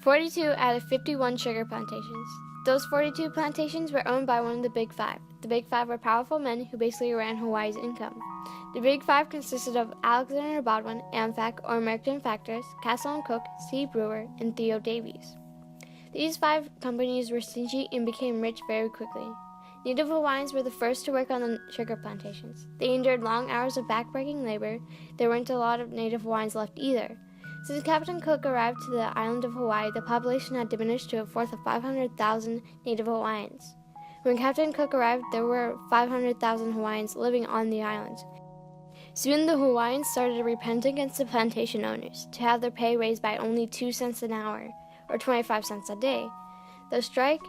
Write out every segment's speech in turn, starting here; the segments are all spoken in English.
42 out of 51 sugar plantations. Those 42 plantations were owned by one of the Big Five. The Big Five were powerful men who basically ran Hawaii's income. The Big Five consisted of Alexander Baldwin, AmFac, or American Factors, Castle and Cook, C. Brewer, and Theo Davies. These 5 companies were stingy and became rich very quickly. Native Hawaiians were the first to work on the sugar plantations. They endured long hours of backbreaking labor. There weren't a lot of Native Hawaiians left either. Since Captain Cook arrived to the island of Hawaii, the population had diminished to a fourth of 500,000 Native Hawaiians. When Captain Cook arrived, there were 500,000 Hawaiians living on the island. Soon the Hawaiians started to repent against the plantation owners to have their pay raised by only 2 cents an hour, or 25 cents a day. The strike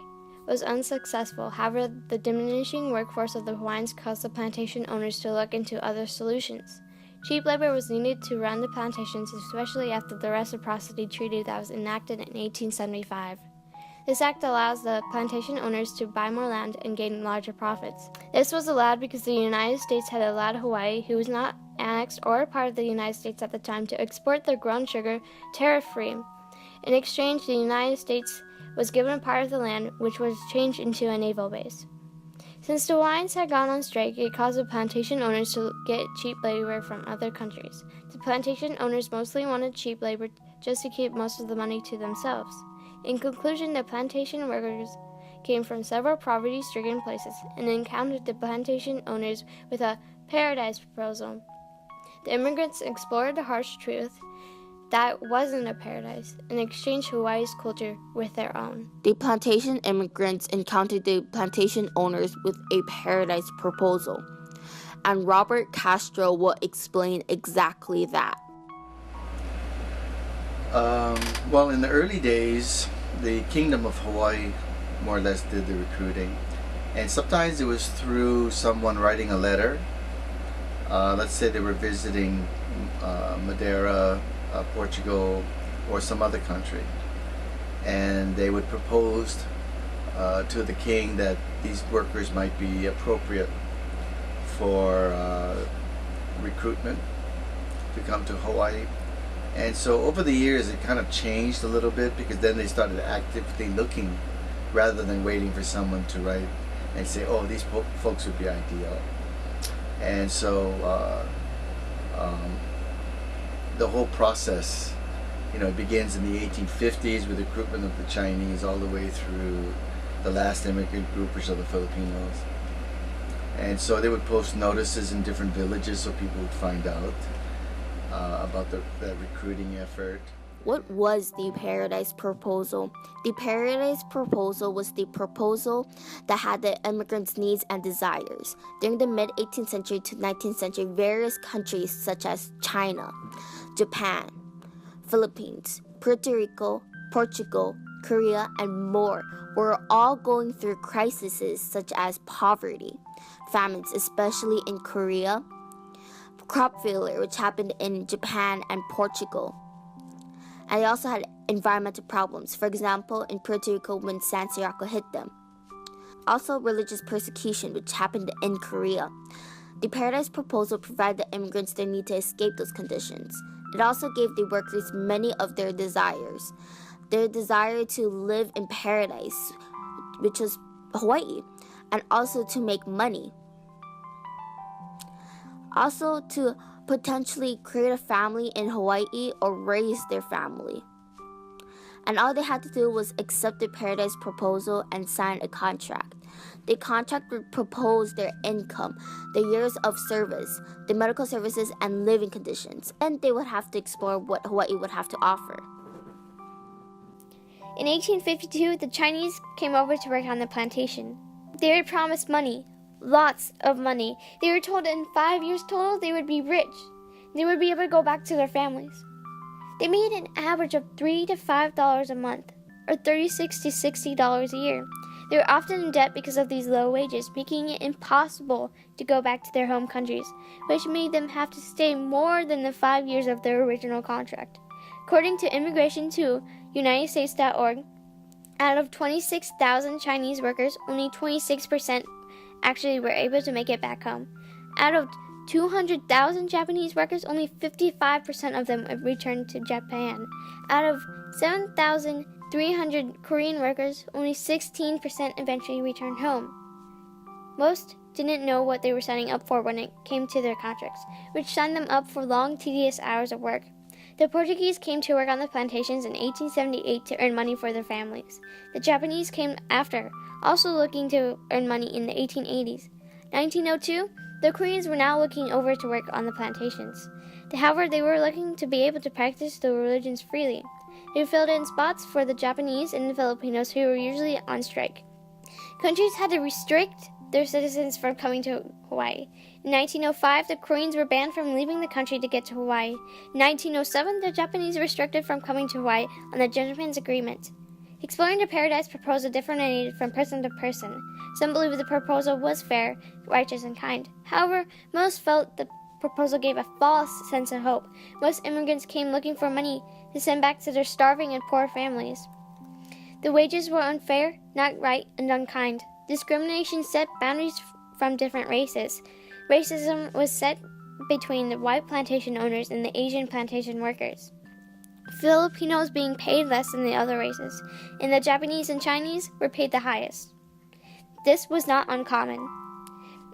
was unsuccessful. However, the diminishing workforce of the Hawaiians caused the plantation owners to look into other solutions. Cheap labor was needed to run the plantations, especially after the reciprocity treaty that was enacted in 1875. This act allows the plantation owners to buy more land and gain larger profits. This was allowed because the United States had allowed Hawaii, who was not annexed or a part of the United States at the time, to export their grown sugar tariff-free. In exchange, the United States was given a part of the land, which was changed into a naval base. Since the Hawaiians had gone on strike, it caused the plantation owners to get cheap labor from other countries. The plantation owners mostly wanted cheap labor just to keep most of the money to themselves. In conclusion, the plantation workers came from several poverty-stricken places and encountered the plantation owners with a paradise proposal. The immigrants explored the harsh truth that wasn't a paradise and exchanged Hawaii's culture with their own. The plantation immigrants encountered the plantation owners with a paradise proposal, and Robert Castro will explain exactly that. Well, in the early days, the Kingdom of Hawaii more or less did the recruiting, and sometimes it was through someone writing a letter. Let's say they were visiting Madeira, Portugal, or some other country, and they would propose to the king that these workers might be appropriate for recruitment to come to Hawaii. And so over the years it kind of changed a little bit, because then they started actively looking rather than waiting for someone to write and say, oh, these folks would be ideal. And so the whole process, it begins in the 1850s with the recruitment of the Chinese all the way through the last immigrant group, which are the Filipinos. And so they would post notices in different villages so people would find out about the recruiting effort. What was the Paradise Proposal? The Paradise Proposal was the proposal that had the immigrants' needs and desires. During the mid-18th century to 19th century, various countries such as China, Japan, Philippines, Puerto Rico, Portugal, Korea, and more were all going through crises such as poverty, famines, especially in Korea, crop failure, which happened in Japan and Portugal. And they also had environmental problems, for example, in Puerto Rico when San Siriaco hit them. Also, religious persecution, which happened in Korea. The Paradise Proposal provided the immigrants their need to escape those conditions. It also gave the workers many of their desires. Their desire to live in paradise, which was Hawaii, and also to make money. Also to potentially create a family in Hawaii or raise their family. And all they had to do was accept the Paradise Proposal and sign a contract. The contract would propose their income, their years of service, the medical services, and living conditions, and they would have to explore what Hawaii would have to offer. In 1852, the Chinese came over to work on the plantation. They were promised money. Lots of money. They were told in 5 years total they would be rich. They would be able to go back to their families. They made an average of $3 to $5 a month, or $36 to $60 a year. They were often in debt because of these low wages, making it impossible to go back to their home countries, which made them have to stay more than the 5 years of their original contract. According to Immigration to UnitedStates.org, out of 26,000 Chinese workers, only 26% actually were able to make it back home. Out of 200,000 Japanese workers, only 55% of them returned to Japan. Out of 7,000 300 Korean workers, only 16% eventually returned home. Most didn't know what they were signing up for when it came to their contracts, which signed them up for long, tedious hours of work. The Portuguese came to work on the plantations in 1878 to earn money for their families. The Japanese came after, also looking to earn money in the 1880s. 1902, the Koreans were now looking over to work on the plantations. However, they were looking to be able to practice their religions freely. They filled in spots for the Japanese and the Filipinos who were usually on strike. Countries had to restrict their citizens from coming to Hawaii. In 1905, the Koreans were banned from leaving the country to get to Hawaii. In 1907, the Japanese were restricted from coming to Hawaii on the Gentleman's Agreement. Exploring the Paradise proposal differentiated from person to person. Some believed the proposal was fair, righteous, and kind. However, most felt the proposal gave a false sense of hope. Most immigrants came looking for money to send back to their starving and poor families. The wages were unfair, not right, and unkind. Discrimination set boundaries from different races. Racism was set between the white plantation owners and the Asian plantation workers. Filipinos being paid less than the other races, and the Japanese and Chinese were paid the highest. This was not uncommon.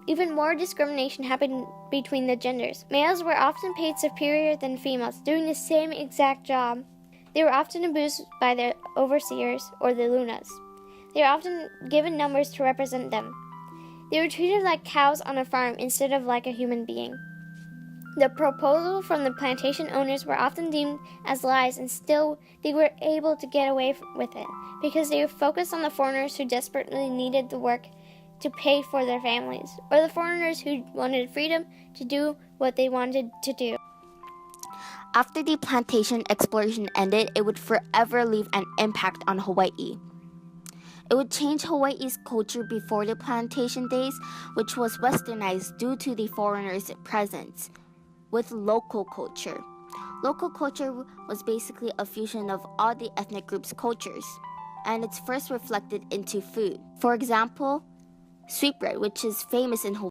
Even more discrimination happened between the genders. Males were often paid superior than females, doing the same exact job. They were often abused by their overseers or the lunas. They were often given numbers to represent them. They were treated like cows on a farm instead of like a human being. The proposal from the plantation owners were often deemed as lies, and still they were able to get away with it because they were focused on the foreigners who desperately needed the work to pay for their families, or the foreigners who wanted freedom to do what they wanted to do. After the plantation exploration ended, it would forever leave an impact on Hawaii. It would change Hawaii's culture before the plantation days, which was westernized due to the foreigners' presence, with local culture. Local culture was basically a fusion of all the ethnic groups' cultures, and it's first reflected into food. For example, sweetbread, which is famous in Hawaii.